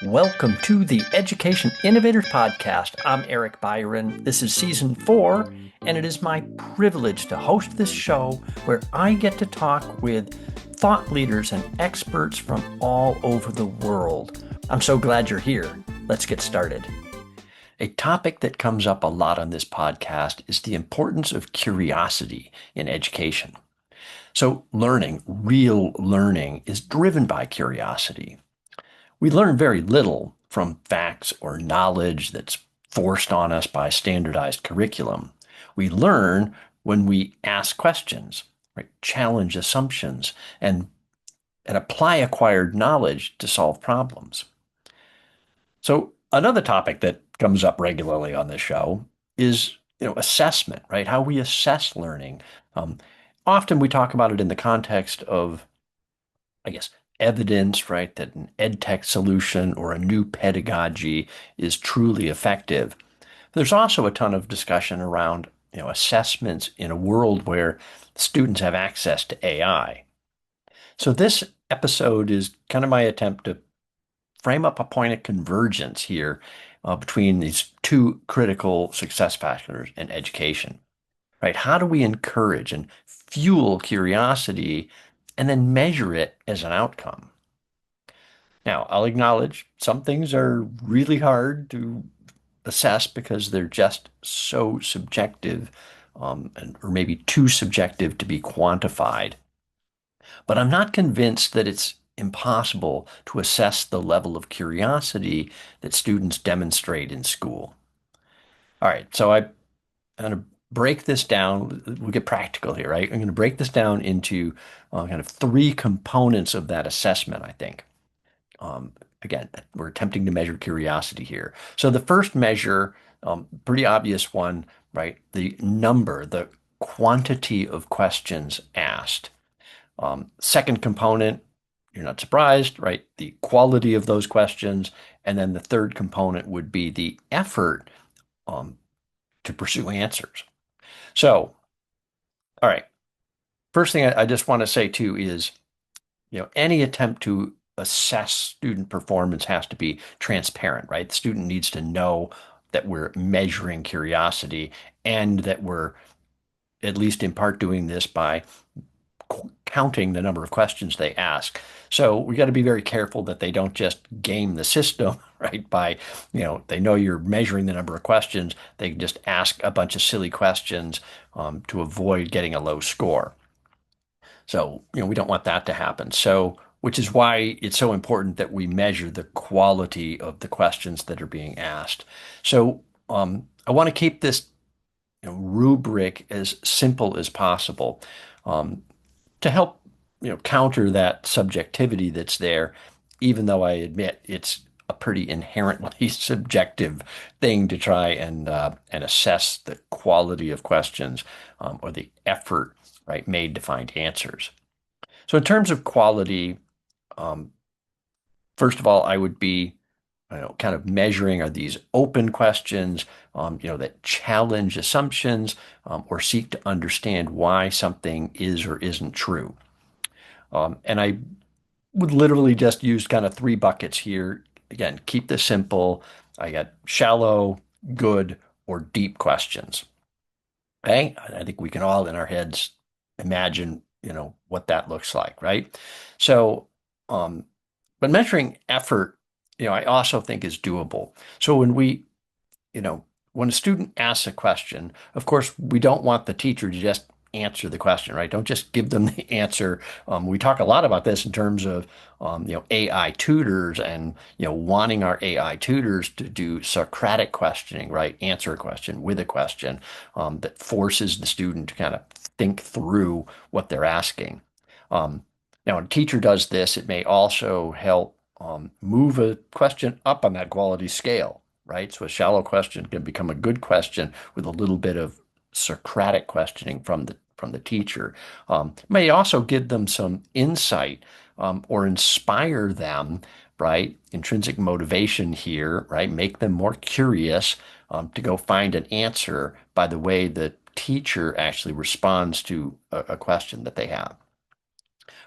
Welcome to the Education Innovators Podcast. I'm Eric Byron. This is season 4, and it is my privilege to host this show where I get to talk with thought leaders and experts from all over the world. I'm so glad you're here. Let's get started. A topic that comes up a lot on this podcast is the importance of curiosity in education. So real learning, is driven by curiosity. We learn very little from facts or knowledge that's forced on us by standardized curriculum. We learn when we ask questions, right? Challenge assumptions, and apply acquired knowledge to solve problems. So another topic that comes up regularly on this show is assessment, right? How we assess learning. Often we talk about it in the context of, evidence, right, that an EdTech solution or a new pedagogy is truly effective. There's also a ton of discussion around assessments in a world where students have access to AI. So this episode is kind of my attempt to frame up a point of convergence here between these two critical success factors in education, right? How do we encourage and fuel curiosity and then measure it as an outcome? Now, I'll acknowledge some things are really hard to assess because they're just so subjective, or maybe too subjective to be quantified. But I'm not convinced that it's impossible to assess the level of curiosity that students demonstrate in school. All right, so I'm going to break this down. We'll get practical here, right? I'm going to break this down into kind of 3 components of that assessment, I think. Again, we're attempting to measure curiosity here. So the first measure, pretty obvious one, right? The number, the quantity of questions asked. Second component, you're not surprised, right? The quality of those questions. And then the third component would be the effort to pursue answers. So, all right. First thing I just want to say too is, any attempt to assess student performance has to be transparent, right? The student needs to know that we're measuring curiosity and that we're at least in part doing this by counting the number of questions they ask. So we got to be very careful that they don't just game the system, right? By, they know you're measuring the number of questions. They can just ask a bunch of silly questions to avoid getting a low score. So, we don't want that to happen. So, which is why it's so important that we measure the quality of the questions that are being asked. So, I want to keep this rubric as simple as possible to help counter that subjectivity that's there, even though I admit it's a pretty inherently subjective thing to try and assess the quality of questions or the effort, right, made to find answers. So in terms of quality, first of all, I would be kind of measuring, are these open questions, that challenge assumptions or seek to understand why something is or isn't true. And I would literally just use kind of 3 buckets here. Again, keep this simple. I got shallow, good, or deep questions. Okay, I think we can all in our heads imagine, what that looks like, right? So, but measuring effort, I also think is doable. So when when a student asks a question, of course, we don't want the teacher to just answer the question, right? Don't just give them the answer. We talk a lot about this in terms of, AI tutors and, wanting our AI tutors to do Socratic questioning, right? Answer a question with a question that forces the student to kind of think through what they're asking. Now, when a teacher does this, it may also help move a question up on that quality scale, right? So a shallow question can become a good question with a little bit of Socratic questioning from the teacher. May also give them some insight or inspire them, right? Intrinsic motivation here, right? Make them more curious to go find an answer by the way that teacher actually responds to a question that they have.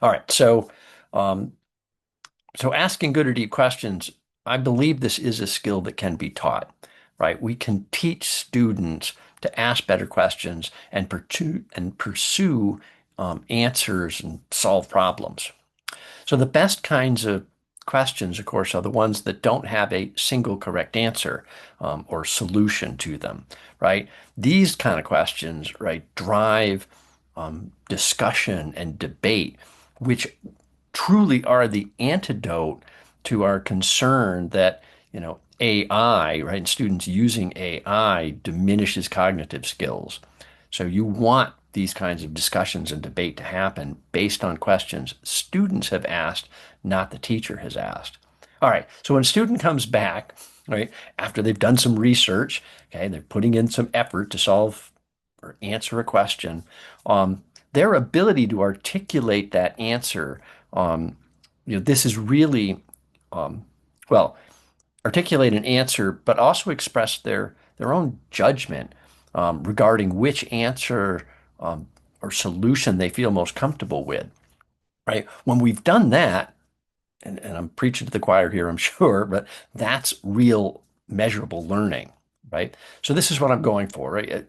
All right, so asking good or deep questions, I believe this is a skill that can be taught, right? We can teach students to ask better questions and pursue answers and solve problems. So the best kinds of questions, of course, are the ones that don't have a single correct answer or solution to them, right? These kind of questions, right, drive discussion and debate, which truly are the antidote to our concern that, AI, right, and students using AI diminishes cognitive skills. So you want these kinds of discussions and debate to happen based on questions students have asked, not the teacher has asked. All right, so when a student comes back, right, after they've done some research, okay, they're putting in some effort to solve or answer a question, their ability to articulate that answer, this is really, well, articulate an answer, but also express their own judgment regarding which answer or solution they feel most comfortable with, right? When we've done that, and I'm preaching to the choir here, I'm sure, but that's real measurable learning, right? So this is what I'm going for, right?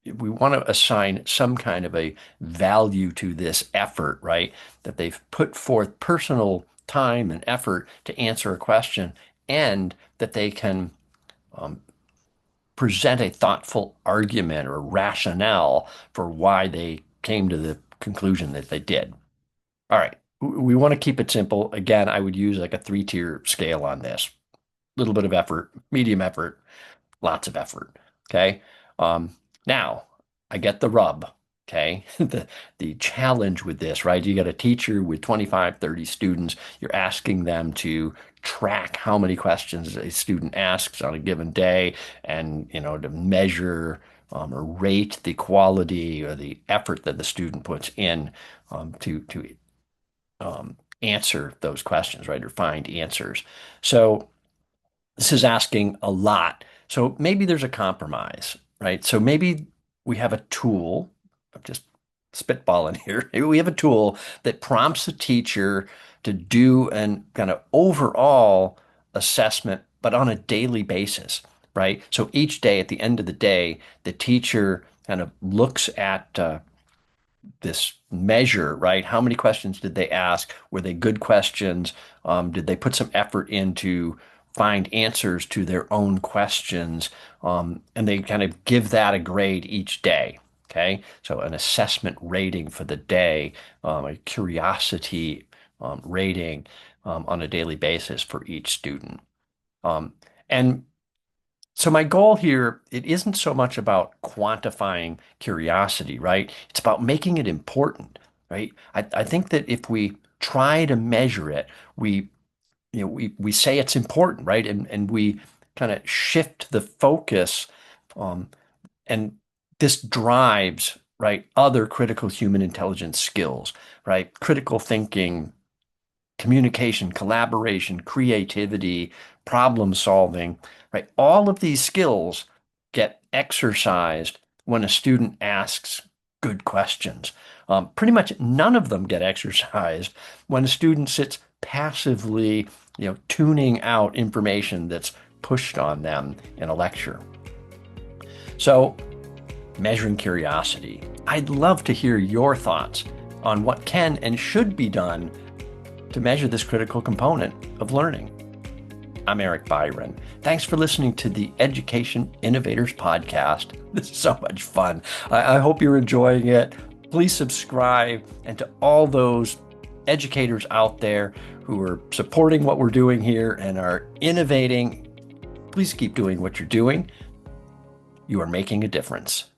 We want to assign some kind of a value to this effort, right? That they've put forth personal time and effort to answer a question, and that they can present a thoughtful argument or rationale for why they came to the conclusion that they did. All right. We want to keep it simple. Again, I would use like a 3-tier scale on this. A little bit of effort, medium effort, lots of effort. Okay. Now, I get the rub. Okay. The challenge with this, right? You got a teacher with 25, 30 students. You're asking them to track how many questions a student asks on a given day and, to measure or rate the quality or the effort that the student puts in to answer those questions, right? Or find answers. So this is asking a lot. So maybe there's a compromise, right? So maybe we have a tool. I'm just spitballing here. Maybe we have a tool that prompts the teacher to do an kind of overall assessment, but on a daily basis, right? So each day, at the end of the day, the teacher kind of looks at this measure, right? How many questions did they ask? Were they good questions? Did they put some effort into find answers to their own questions? And they kind of give that a grade each day. Okay, so an assessment rating for the day, a curiosity rating on a daily basis for each student. And so my goal here, it isn't so much about quantifying curiosity, right? It's about making it important, right? I think that if we try to measure it, we say it's important, right? And we kind of shift the focus, and this drives, right, other critical human intelligence skills, right? Critical thinking, communication, collaboration, creativity, problem solving, right? All of these skills get exercised when a student asks good questions. Pretty much none of them get exercised when a student sits passively, tuning out information that's pushed on them in a lecture. So, measuring curiosity. I'd love to hear your thoughts on what can and should be done to measure this critical component of learning. I'm Eric Byron. Thanks for listening to the Education Innovators Podcast. This is so much fun. I hope you're enjoying it. Please subscribe. And to all those educators out there who are supporting what we're doing here and are innovating, please keep doing what you're doing. You are making a difference.